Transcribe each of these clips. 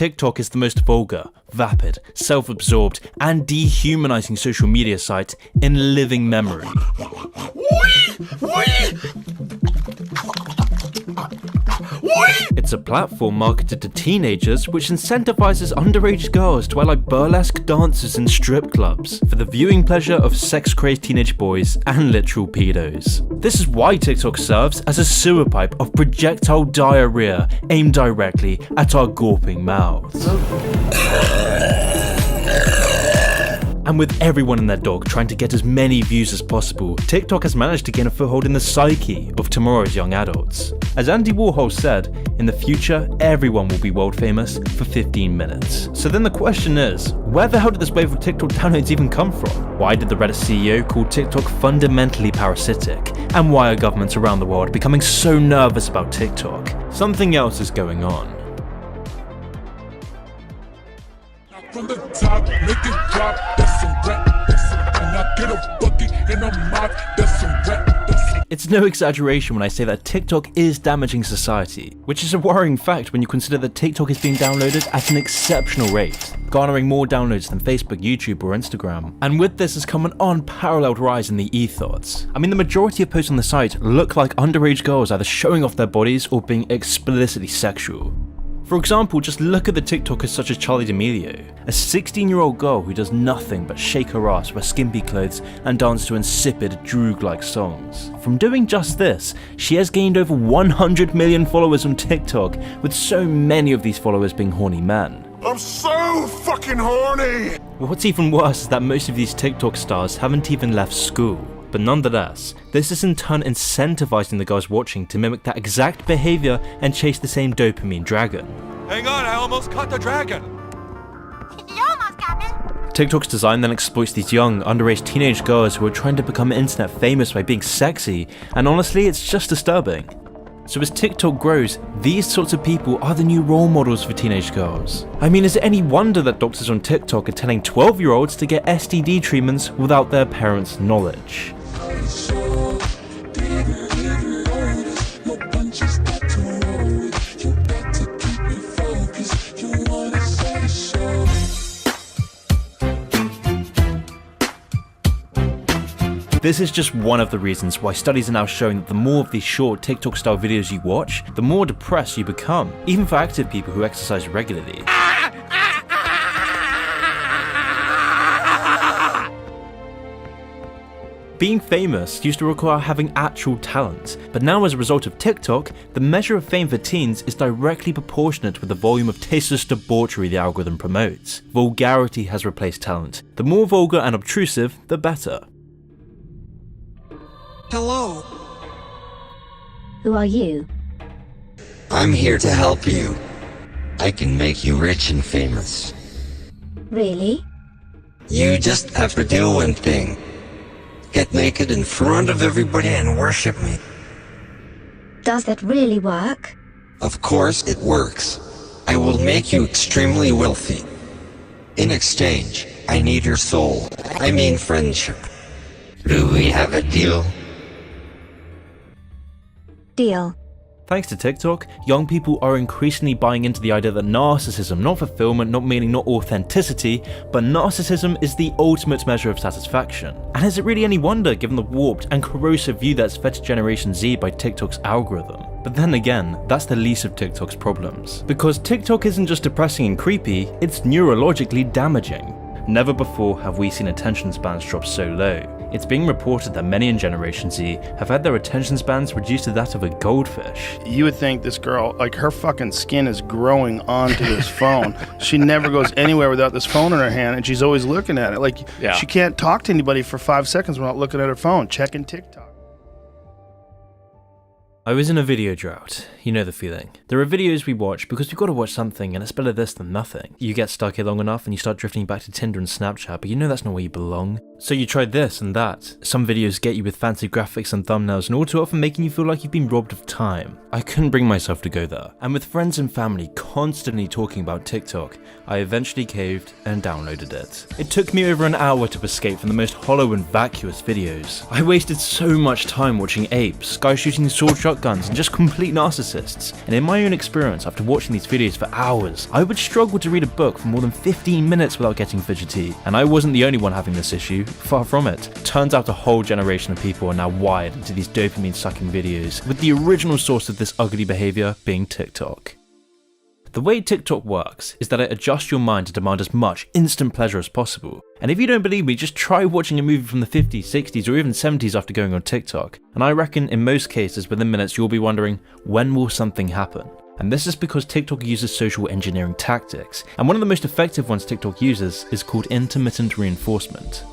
TikTok is the most vulgar, vapid, self-absorbed, and dehumanizing social media site in living memory. It's a platform marketed to teenagers which incentivizes underage girls to act like burlesque dancers in strip clubs for the viewing pleasure of sex-crazed teenage boys and literal pedos. This is why TikTok serves as a sewer pipe of projectile diarrhea aimed directly at our gawping mouths. And with everyone and their dog trying to get as many views as possible, TikTok has managed to gain a foothold in the psyche of tomorrow's young adults. As Andy Warhol said, in the future, everyone will be world famous for 15 minutes. So then the question is, where the hell did this wave of TikTok downloads even come from? Why did the Reddit CEO call TikTok fundamentally parasitic? And why are governments around the world becoming so nervous about TikTok? Something else is going on. From the top, make it drop, that's some rap, and I get a bucket and a mop, that's some rap. It's no exaggeration when I say that TikTok is damaging society, which is a worrying fact when you consider that TikTok is being downloaded at an exceptional rate, garnering more downloads than Facebook, YouTube, or Instagram. And with this has come an unparalleled rise in the ethos. I mean, the majority of posts on the site look like underage girls either showing off their bodies or being explicitly sexual. For example, just look at the TikTokers such as Charli D'Amelio, a 16-year-old girl who does nothing but shake her ass, wear skimpy clothes, and dance to insipid, droog-like songs. From doing just this, she has gained over 100 million followers on TikTok, with so many of these followers being horny men. I'm so fucking horny! What's even worse is that most of these TikTok stars haven't even left school. But nonetheless, this is in turn incentivizing the girls watching to mimic that exact behavior and chase the same dopamine dragon. Hang on, I almost caught the dragon! You almost got me! TikTok's design then exploits these young, underage teenage girls who are trying to become internet famous by being sexy, and honestly, it's just disturbing. So as TikTok grows, these sorts of people are the new role models for teenage girls. I mean, is it any wonder that doctors on TikTok are telling 12-year-olds to get STD treatments without their parents' knowledge? This is just one of the reasons why studies are now showing that the more of these short TikTok-style videos you watch, the more depressed you become, even for active people who exercise regularly. Being famous used to require having actual talent, but now as a result of TikTok, the measure of fame for teens is directly proportionate with the volume of tasteless debauchery the algorithm promotes. Vulgarity has replaced talent. The more vulgar and obtrusive, the better. Hello. Who are you? I'm here to help you. I can make you rich and famous. Really? You just have to do one thing. Get naked in front of everybody and worship me. Does that really work? Of course it works. I will make you extremely wealthy. In exchange, I need your soul. I mean friendship. Do we have a deal? Deal. Thanks to TikTok, young people are increasingly buying into the idea that narcissism, not fulfillment, not meaning, not authenticity, but narcissism is the ultimate measure of satisfaction. And is it really any wonder given the warped and corrosive view that's fed to Generation Z by TikTok's algorithm? But then again, that's the least of TikTok's problems. Because TikTok isn't just depressing and creepy, it's neurologically damaging. Never before have we seen attention spans drop so low. It's being reported that many in Generation Z have had their attention spans reduced to that of a goldfish. You would think this girl, like her fucking skin is growing onto this phone. She never goes anywhere without this phone in her hand, and she's always looking at it. Like, she can't talk to anybody for 5 seconds without looking at her phone, checking TikTok. I was in a video drought. You know the feeling. There are videos we watch because we've got to watch something and it's better this than nothing. You get stuck here long enough and you start drifting back to Tinder and Snapchat, but you know that's not where you belong. So you try this and that. Some videos get you with fancy graphics and thumbnails and all too often making you feel like you've been robbed of time. I couldn't bring myself to go there. And with friends and family constantly talking about TikTok, I eventually caved and downloaded it. It took me over an hour to escape from the most hollow and vacuous videos. I wasted so much time watching apes, guys shooting sword shotguns, and just complete narcissists assists, and in my own experience after watching these videos for hours, I would struggle to read a book for more than 15 minutes without getting fidgety, and I wasn't the only one having this issue, far from it. Turns out a whole generation of people are now wired into these dopamine-sucking videos, with the original source of this ugly behaviour being TikTok. The way TikTok works is that it adjusts your mind to demand as much instant pleasure as possible. And if you don't believe me, just try watching a movie from the 50s, 60s or even 70s after going on TikTok. And I reckon in most cases within minutes you'll be wondering, when will something happen? And this is because TikTok uses social engineering tactics. And one of the most effective ones TikTok uses is called intermittent reinforcement.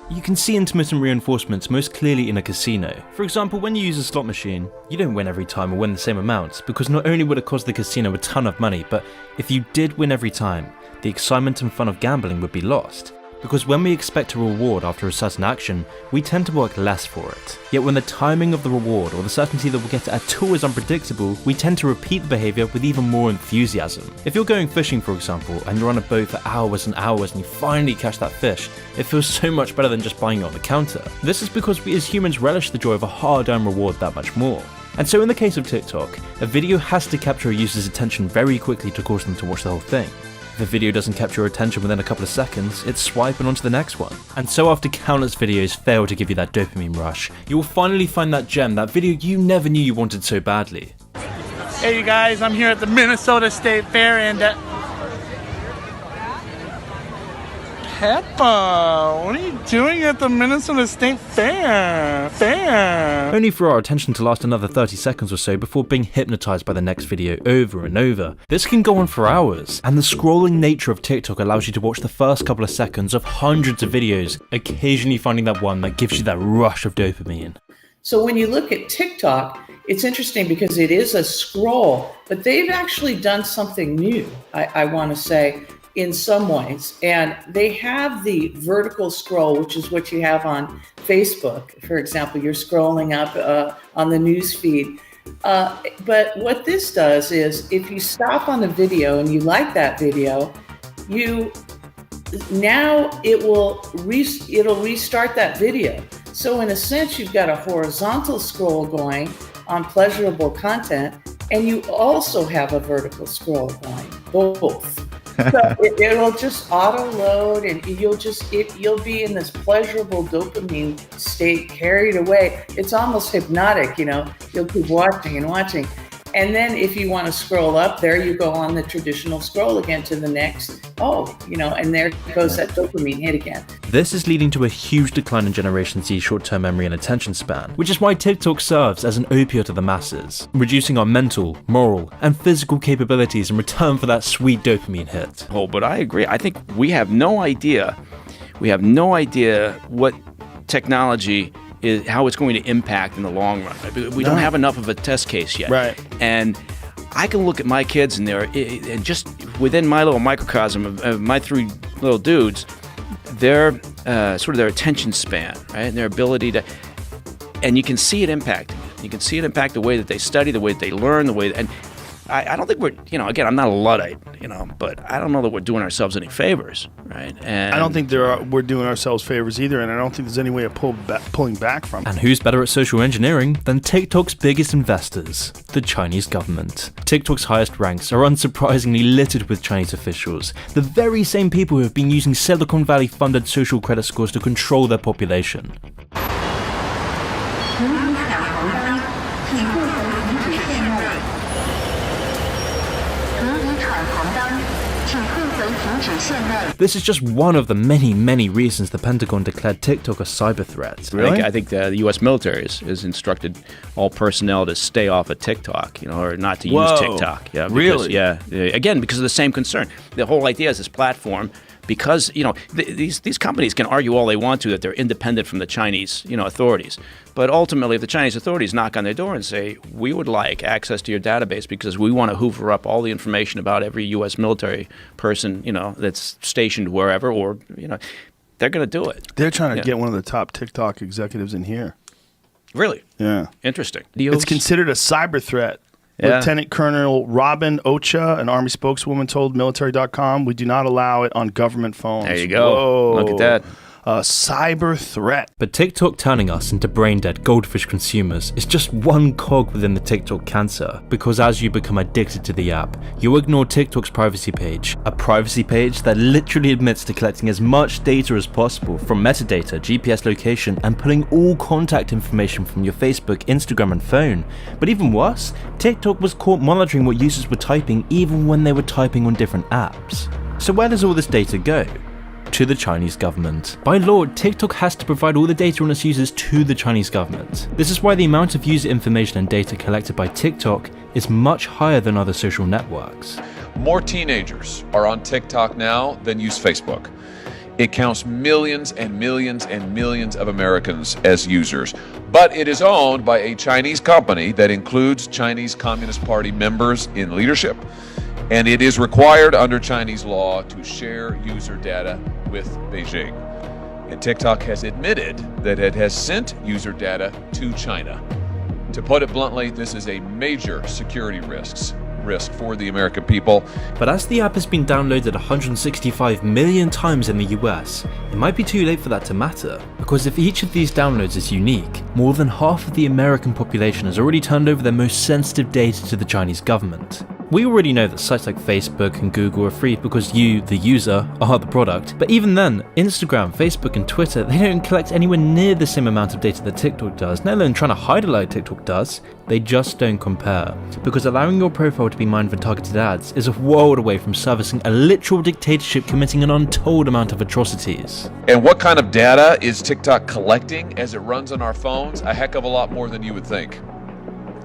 You can see intermittent reinforcements most clearly in a casino. For example, when you use a slot machine, you don't win every time or win the same amount, because not only would it cost the casino a ton of money, but if you did win every time, the excitement and fun of gambling would be lost. Because when we expect a reward after a certain action, we tend to work less for it. Yet when the timing of the reward or the certainty that we'll get it at all is unpredictable, we tend to repeat the behaviour with even more enthusiasm. If you're going fishing, for example, and you're on a boat for hours and hours and you finally catch that fish, it feels so much better than just buying it on the counter. This is because we as humans relish the joy of a hard-earned reward that much more. And so in the case of TikTok, a video has to capture a user's attention very quickly to cause them to watch the whole thing. If a video doesn't capture your attention within a couple of seconds, it's swiping onto the next one. And so after countless videos fail to give you that dopamine rush, you will finally find that gem, that video you never knew you wanted so badly. Hey you guys, I'm here at the Minnesota State Fair and Peppa, what are you doing at the Minnesota State Fair? Only for our attention to last another 30 seconds or so before being hypnotized by the next video over and over. This can go on for hours, and the scrolling nature of TikTok allows you to watch the first couple of seconds of hundreds of videos, occasionally finding that one that gives you that rush of dopamine. So when you look at TikTok, it's interesting because it is a scroll, but they've actually done something new, I want to say, in some ways. And they have the vertical scroll, which is what you have on Facebook. For example, you're scrolling up on the news feed. But what this does is if you stop on a video and you like that video, it'll restart that video. So in a sense, you've got a horizontal scroll going on pleasurable content, and you also have a vertical scroll going, both. So it'll just auto load, and you'll be in this pleasurable dopamine state, carried away. It's almost hypnotic, You'll keep watching and watching, and then if you want to scroll up, there you go on the traditional scroll again to the next. And there goes that dopamine hit again. This is leading to a huge decline in Generation Z's short-term memory and attention span, which is why TikTok serves as an opiate to the masses, reducing our mental, moral, and physical capabilities in return for that sweet dopamine hit. Oh, but I agree. I think we have no idea what technology is, how it's going to impact in the long run. We don't have enough of a test case yet. Right. And I can look at my kids and and just within my little microcosm of my three little dudes, their sort of their attention span, right, and their ability to, and you can see it impacting. You can see it impact the way that they study, the way that they learn, the way, and I don't think we're, again, I'm not a Luddite, but I don't know that we're doing ourselves any favors, right? And I don't think we're doing ourselves favors either, and I don't think there's any way of pulling back from it. And who's better at social engineering than TikTok's biggest investors, the Chinese government? TikTok's highest ranks are unsurprisingly littered with Chinese officials, the very same people who have been using Silicon Valley-funded social credit scores to control their population. This is just one of the many, many reasons the Pentagon declared TikTok a cyber threat. Really? I think the U.S. military has instructed all personnel to stay off of TikTok, or not to use TikTok. Yeah, really? Yeah. Again, because of the same concern. The whole idea is this platform, because these companies can argue all they want to that they're independent from the Chinese authorities, but ultimately if the Chinese authorities knock on their door and say, we would like access to your database because we want to hoover up all the information about every U.S. military person that's stationed wherever, or they're going to do it. They're trying to get one of the top TikTok executives in here. Really? Yeah. Interesting. It's considered a cyber threat. Yeah. Lieutenant Colonel Robin Ocha, an Army spokeswoman, told military.com, we do not allow it on government phones. There you go. Whoa. Look at that. a cyber threat. But TikTok turning us into brain-dead goldfish consumers is just one cog within the TikTok cancer, because as you become addicted to the app, you ignore TikTok's privacy page, a privacy page that literally admits to collecting as much data as possible from metadata, GPS location, and pulling all contact information from your Facebook, Instagram, and phone. But even worse, TikTok was caught monitoring what users were typing even when they were typing on different apps. So where does all this data go? To the Chinese government. By law, TikTok has to provide all the data on its users to the Chinese government. This is why the amount of user information and data collected by TikTok is much higher than other social networks. More teenagers are on TikTok now than use Facebook. It counts millions and millions and millions of Americans as users, but it is owned by a Chinese company that includes Chinese Communist Party members in leadership, and it is required under Chinese law to share user data with Beijing. And TikTok has admitted that it has sent user data to China. To put it bluntly, this is a major security risk for the American people. But as the app has been downloaded 165 million times in the US, it might be too late for that to matter, because if each of these downloads is unique, more than half of the American population has already turned over their most sensitive data to the Chinese government. We already know that sites like Facebook and Google are free because you, the user, are the product, but even then, Instagram, Facebook and Twitter, they don't collect anywhere near the same amount of data that TikTok does, let alone trying to hide it like TikTok does. They just don't compare, because allowing your profile to be mined for targeted ads is a world away from servicing a literal dictatorship committing an untold amount of atrocities. And what kind of data is TikTok collecting as it runs on our phones? A heck of a lot more than you would think.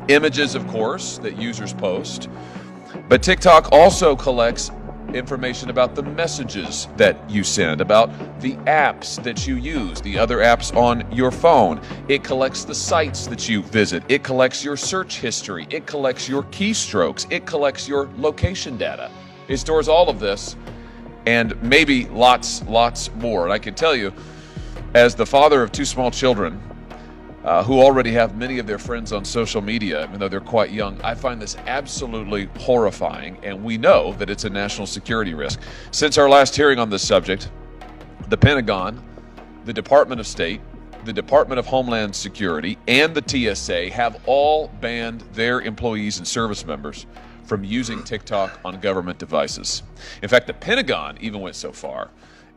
Images, of course, that users post. But TikTok also collects information about the messages that you send, about the apps that you use, the other apps on your phone. It collects the sites that you visit. It collects your search history. It collects your keystrokes. It collects your location data. It stores all of this and maybe lots more. And I can tell you, as the father of two small children, who already have many of their friends on social media, even though they're quite young, I find this absolutely horrifying, and we know that it's a national security risk. Since our last hearing on this subject, the Pentagon, the Department of State, the Department of Homeland Security, and the TSA have all banned their employees and service members from using TikTok on government devices. In fact, the Pentagon even went so far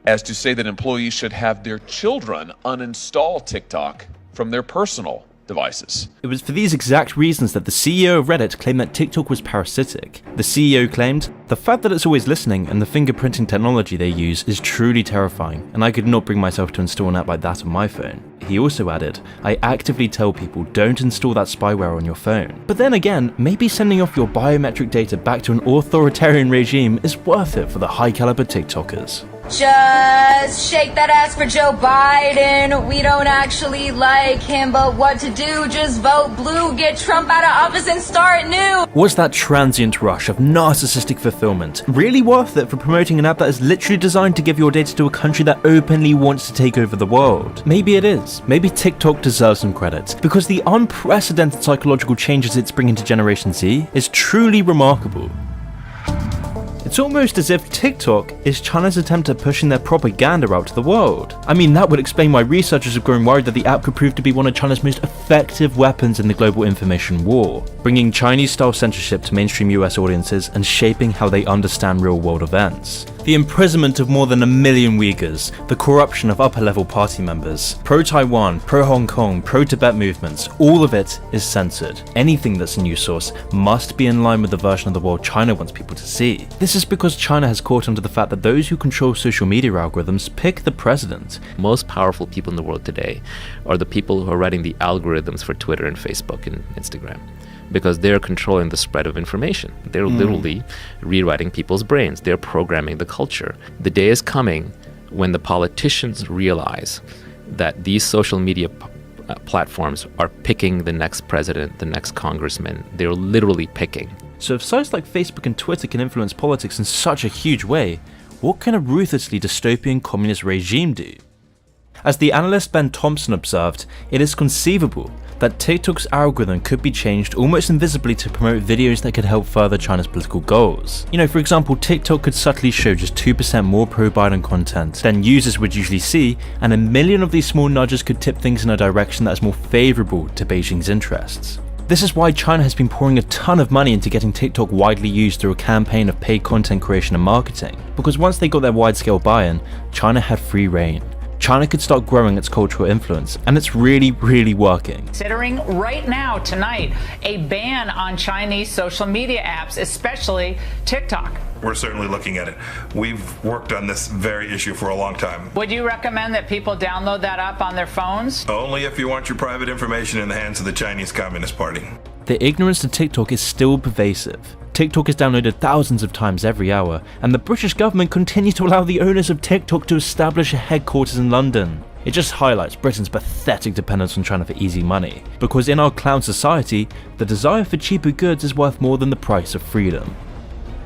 as to say that employees should have their children uninstall TikTok from their personal devices. It was for these exact reasons that the CEO of Reddit claimed that TikTok was parasitic. The CEO claimed, "The fact that it's always listening and the fingerprinting technology they use is truly terrifying, and I could not bring myself to install an app like that on my phone." He also added, "I actively tell people don't install that spyware on your phone." But then again, maybe sending off your biometric data back to an authoritarian regime is worth it for the high caliber TikTokers. Just shake that ass for Joe Biden. We don't actually like him, but what to do? Just vote blue, get Trump out of office and start new. Was that transient rush of narcissistic fulfillment really worth it for promoting an app that is literally designed to give your data to a country that openly wants to take over the world? Maybe it is. Maybe TikTok deserves some credit, because the unprecedented psychological changes it's bringing to Generation Z is truly remarkable. It's almost as if TikTok is China's attempt at pushing their propaganda out to the world. I mean, that would explain why researchers have grown worried that the app could prove to be one of China's most effective weapons in the global information war, bringing Chinese-style censorship to mainstream US audiences and shaping how they understand real-world events. The imprisonment of more than 1 million Uyghurs, the corruption of upper-level party members, pro-Taiwan, pro-Hong Kong, pro-Tibet movements, all of it is censored. Anything that's a news source must be in line with the version of the world China wants people to see. This is because China has caught on to the fact that those who control social media algorithms pick the president. Most powerful people in the world today are the people who are writing the algorithms for Twitter and Facebook and Instagram, because they're controlling the spread of information. They're literally rewriting people's brains. They're programming the culture. The day is coming when the politicians realize that these social media platforms are picking the next president, the next congressman. They're literally picking. So if sites like Facebook and Twitter can influence politics in such a huge way, what can a ruthlessly dystopian communist regime do? As the analyst Ben Thompson observed, it is conceivable that TikTok's algorithm could be changed almost invisibly to promote videos that could help further China's political goals. You know, for example, TikTok could subtly show just 2% more pro-Biden content than users would usually see, and a million of these small nudges could tip things in a direction that is more favourable to Beijing's interests. This is why China has been pouring a ton of money into getting TikTok widely used through a campaign of paid content creation and marketing, because once they got their wide-scale buy-in, China had free reign. China could start growing its cultural influence, and it's really working. Considering right now, tonight, a ban on Chinese social media apps, especially TikTok. We're certainly looking at it. We've worked on this very issue for a long time. Would you recommend that people download that app on their phones? Only if you want your private information in the hands of the Chinese Communist Party. The ignorance to TikTok is still pervasive. TikTok is downloaded thousands of times every hour, and the British government continues to allow the owners of TikTok to establish a headquarters in London. It just highlights Britain's pathetic dependence on China for easy money, because in our clown society, the desire for cheaper goods is worth more than the price of freedom.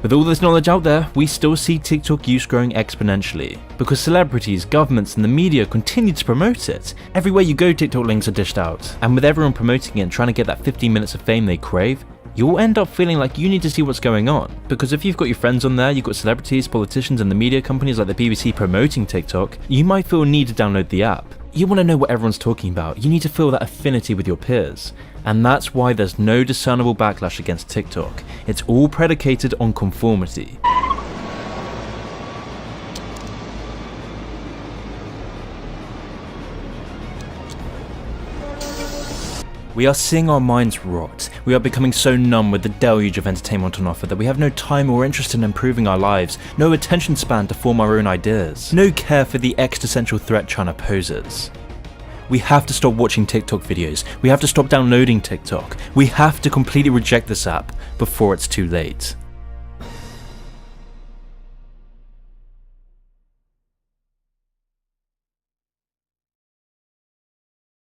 With all this knowledge out there, we still see TikTok use growing exponentially, because celebrities, governments and the media continue to promote it. Everywhere you go, TikTok links are dished out, and with everyone promoting it and trying to get that 15 minutes of fame they crave, you'll end up feeling like you need to see what's going on. Because if you've got your friends on there, you've got celebrities, politicians and the media companies like the BBC promoting TikTok, you might feel a need to download the app. You want to know what everyone's talking about, you need to feel that affinity with your peers. And that's why there's no discernible backlash against TikTok. It's all predicated on conformity. We are seeing our minds rot. We are becoming so numb with the deluge of entertainment on offer that we have no time or interest in improving our lives, no attention span to form our own ideas, no care for the existential threat China poses. We have to stop watching TikTok videos. We have to stop downloading TikTok. We have to completely reject this app before it's too late.